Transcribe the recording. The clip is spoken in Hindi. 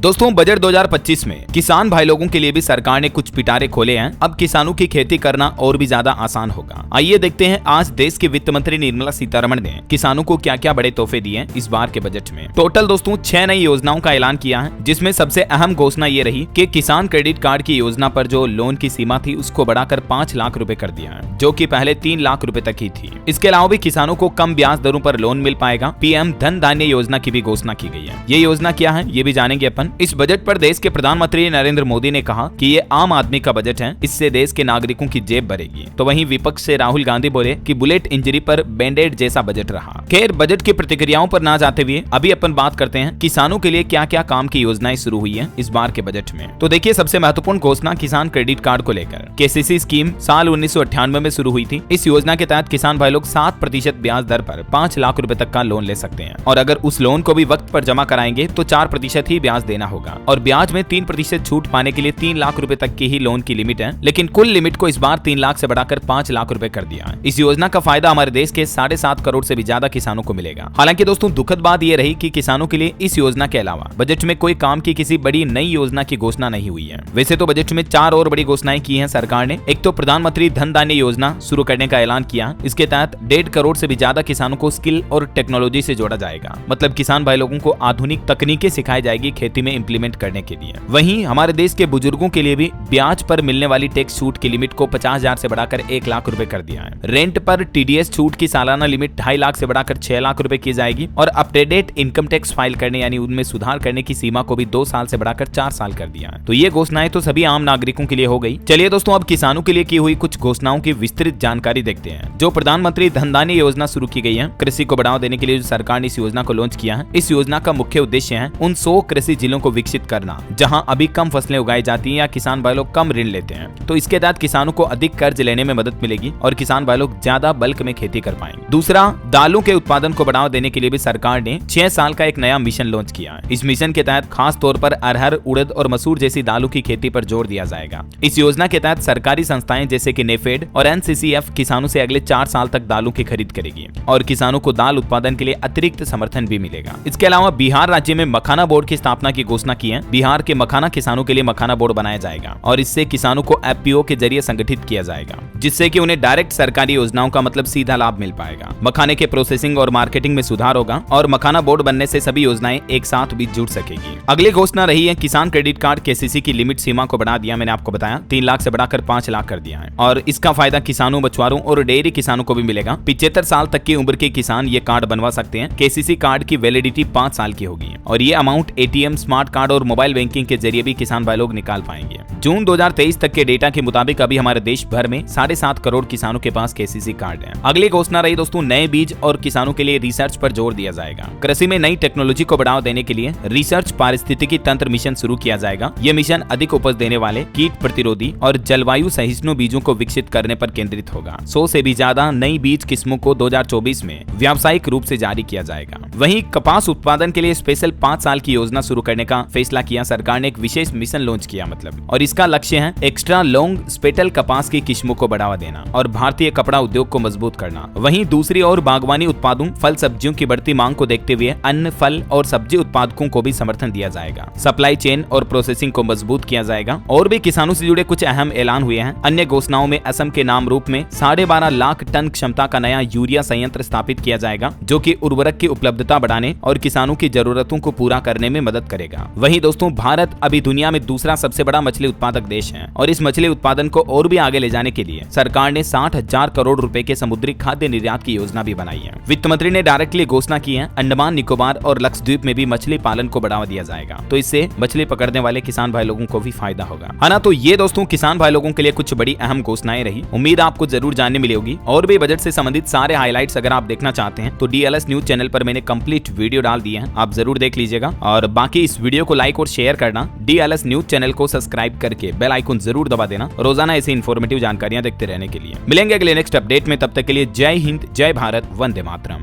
दोस्तों बजट 2025 में किसान भाई लोगों के लिए भी सरकार ने कुछ पिटारे खोले हैं। अब किसानों की खेती करना और भी ज्यादा आसान होगा। आइए देखते हैं आज देश के वित्त मंत्री निर्मला सीतारमण ने किसानों को क्या क्या बड़े तोहफे दिए इस बार के बजट में। टोटल दोस्तों 6 नई योजनाओं का ऐलान किया है, जिसमें सबसे अहम घोषणा ये रही कि किसान क्रेडिट कार्ड की योजना पर जो लोन की सीमा थी उसको बढ़ाकर 5 लाख रुपए कर दिया है, जो कि पहले 3 लाख रुपए तक ही थी। इसके अलावा भी किसानों को कम ब्याज दरों पर लोन मिल पाएगा। पीएम धन धान्य योजना की भी घोषणा की गई है। ये योजना क्या है ये भी जानेंगे अपन। इस बजट पर देश के प्रधानमंत्री नरेंद्र मोदी ने कहा कि ये आम आदमी का बजट है, इससे देश के नागरिकों की जेब भरेगी। तो वहीं विपक्ष से राहुल गांधी बोले कि बुलेट इंजरी पर बैंडेड जैसा बजट रहा। खैर बजट की प्रतिक्रियाओं पर ना जाते हुए अभी अपन बात करते हैं किसानों के लिए क्या क्या काम की योजनाएं शुरू हुई है इस बार के बजट में। तो देखिए सबसे महत्वपूर्ण घोषणा किसान क्रेडिट कार्ड को लेकर। केसीसी स्कीम साल 1998 में शुरू हुई थी। इस योजना के तहत किसान भाई लोग 7% ब्याज दर पर 5 लाख रुपए तक का लोन ले सकते हैं, और अगर उस लोन को भी वक्त पर जमा कराएंगे तो 4% ही ब्याज देना होगा, और ब्याज में 3% छूट पाने के लिए 3 लाख रुपए तक की ही लोन की लिमिट है। लेकिन कुल लिमिट को इस बार 3 लाख से बढ़ाकर 5 लाख रुपए कर दिया है। इस योजना का फायदा हमारे देश के 7.5 करोड़ से भी ज्यादा किसानों को मिलेगा। हालांकि दोस्तों दुखद बात यह रही कि किसानों के लिए इस योजना के अलावा बजट में कोई काम की किसी बड़ी नई योजना की घोषणा नहीं हुई है। वैसे तो बजट में 4 और बड़ी घोषणाएं की है सरकार ने। एक तो प्रधानमंत्री धन धान्य योजना शुरू करने का ऐलान किया। इसके तहत 1.5 करोड़ से भी ज्यादा किसानों को स्किल और टेक्नोलॉजी से जोड़ा जाएगा। मतलब किसान भाई लोगों को आधुनिक तकनीकें सिखाई जाएगी खेती में इंप्लीमेंट करने के लिए। वहीं हमारे देश के बुजुर्गों के लिए भी ब्याज पर मिलने वाली टैक्स छूट की लिमिट को 50,000 से बढ़ाकर 1 लाख रुपए कर दिया है। रेंट पर टीडीएस छूट की सालाना लिमिट 2.5 लाख से बढ़ाकर 6 लाख रुपए की जाएगी, और up to date income tax file करने यानी उनमें सुधार करने की सीमा को भी 2 साल से बढ़ाकर 4 साल कर दिया है। तो ये घोषणाएं तो सभी आम नागरिकों के लिए हो गई। चलिए दोस्तों अब किसानों के लिए की हुई कुछ घोषणाओं की विस्तृत जानकारी देखते हैं। जो प्रधानमंत्री धन धान्य योजना शुरू की गई है, कृषि को बढ़ावा देने के लिए जो सरकार ने इस योजना को लॉन्च किया है। इस योजना का मुख्य उद्देश्य है उन 100 कृषि जिलों को विकसित करना जहां अभी कम फसलें उगाई जाती हैं या किसान भाई लोग कम ऋण लेते हैं। तो इसके तहत किसानों को अधिक कर्ज लेने में मदद मिलेगी और किसान भाई लोग ज्यादा बल्क में खेती कर पाएंगे। दूसरा, दालों के उत्पादन को बढ़ावा देने के लिए भी सरकार ने 6 साल का एक नया मिशन लॉन्च किया है। इस मिशन के तहत खास तौर पर अरहर, उड़द और मसूर जैसी दालों की खेती पर जोर दिया जाएगा। इस योजना के तहत सरकारी संस्थाएं जैसे कि नेफेड और एनसीसीएफ किसानों से अगले 4 साल तक दालों की खरीद करेगी, और किसानों को दाल उत्पादन के लिए अतिरिक्त समर्थन भी मिलेगा। इसके अलावा बिहार राज्य में मखाना बोर्ड की स्थापना की घोषणा की है। बिहार के मखाना किसानों के लिए मखाना बोर्ड बनाया जाएगा, और इससे किसानों को एफपीओ के जरिए संगठित किया जाएगा, जिससे कि उन्हें डायरेक्ट सरकारी योजनाओं का मतलब सीधा लाभ मिल पाएगा। मखाने के प्रोसेसिंग और मार्केटिंग में सुधार होगा, और मखाना बोर्ड बनने से सभी योजनाएं एक साथ भी जुड़ सकेगी। अगली घोषणा रही है किसान क्रेडिट कार्ड केसीसी की लिमिट सीमा को बढ़ा दिया। मैंने आपको बताया 3 लाख से बढ़ाकर 5 लाख कर दिया है, और इसका फायदा किसानों, मछुआरों और डेयरी किसानों को भी मिलेगा। 75 साल तक की उम्र के किसान ये कार्ड बनवा सकते हैं। केसीसी कार्ड की वैलिडिटी 5 साल की होगी, और ये अमाउंट एटीएम, स्मार्ट कार्ड और मोबाइल बैंकिंग के जरिए भी किसान भाई लोग निकाल पाएंगे। जून 2023 तक के डेटा के मुताबिक अभी हमारे देश भर में 7.5 करोड़ किसानों के पास केसीसी कार्ड है। अगली घोषणा रही दोस्तों नए बीज और किसानों के लिए रिसर्च पर जोर दिया जाएगा। कृषि में नई टेक्नोलॉजी को बढ़ावा देने के लिए रिसर्च पारिस्थितिकी तंत्र मिशन शुरू किया जाएगा। यह मिशन अधिक उपज देने वाले, कीट प्रतिरोधी और जलवायु सहिष्णु बीजों को विकसित करने पर केंद्रित होगा। 100 से भी ज्यादा नई बीज किस्मों को 2024 में व्यावसायिक रूप से जारी किया जाएगा। वहीं कपास उत्पादन के लिए स्पेशल 5 साल की योजना शुरू करने का फैसला किया। सरकार ने एक विशेष मिशन लॉन्च किया और इसका लक्ष्य है एक्स्ट्रा लॉन्ग स्पेटल कपास की किस्मों को बढ़ावा देना और भारतीय कपड़ा उद्योग को मजबूत करना। वहीं दूसरी ओर बागवानी उत्पादों, फल सब्जियों की बढ़ती मांग को देखते हुए अन्न, फल और सब्जी उत्पादकों को भी समर्थन दिया जाएगा। सप्लाई चेन और प्रोसेसिंग को मजबूत किया जाएगा। और भी किसानों से जुड़े कुछ अहम ऐलान हुए हैं। अन्य घोषणाओं में असम के नाम रूप में 12.5 लाख टन क्षमता का नया यूरिया संयंत्र स्थापित किया जाएगा, जो कि उर्वरक की उपलब्धता बढ़ाने और किसानों की जरूरतों को पूरा करने में मदद करेगा। वहीं दोस्तों भारत अभी दुनिया में दूसरा सबसे बड़ा मछली उत्पादक देश है, और इस मछली उत्पादन को और भी आगे ले जाने के लिए सरकार ने 60,000 करोड़ रुपए के समुद्री खाद्य निर्यात की योजना भी बनाई है। वित्त मंत्री ने डायरेक्टली घोषणा की है अंडमान निकोबार और लक्षद्वीप में भी मछली पालन को बढ़ावा दिया जाएगा। तो इससे मछली पकड़ने वाले किसान भाई लोगों को भी फायदा होगा, है ना। तो ये दोस्तों किसान भाई लोगों के लिए कुछ बड़ी अहम घोषणाएं रही। उम्मीद आपको जरूर जानने मिली होगी। और भी बजट से संबंधित सारे हाइलाइट्स अगर आप देखना चाहते हैं तो डीएलएस न्यूज चैनल पर मैंने कंप्लीट वीडियो डाल दिए हैं, आप जरूर देख लीजिएगा। और बाकी इस वीडियो को लाइक और शेयर करना, डीएलएस न्यूज चैनल को सब्सक्राइब करके बेल आइकन जरूर दबा देना रोजाना ऐसी इंफॉर्मेटिव जानकारियां देखते रहने के लिए। मिलेंगे अगले नेक्स्ट अपडेट में, तब तक के लिए जय हिंद, जय भारत, वंदे मातरम।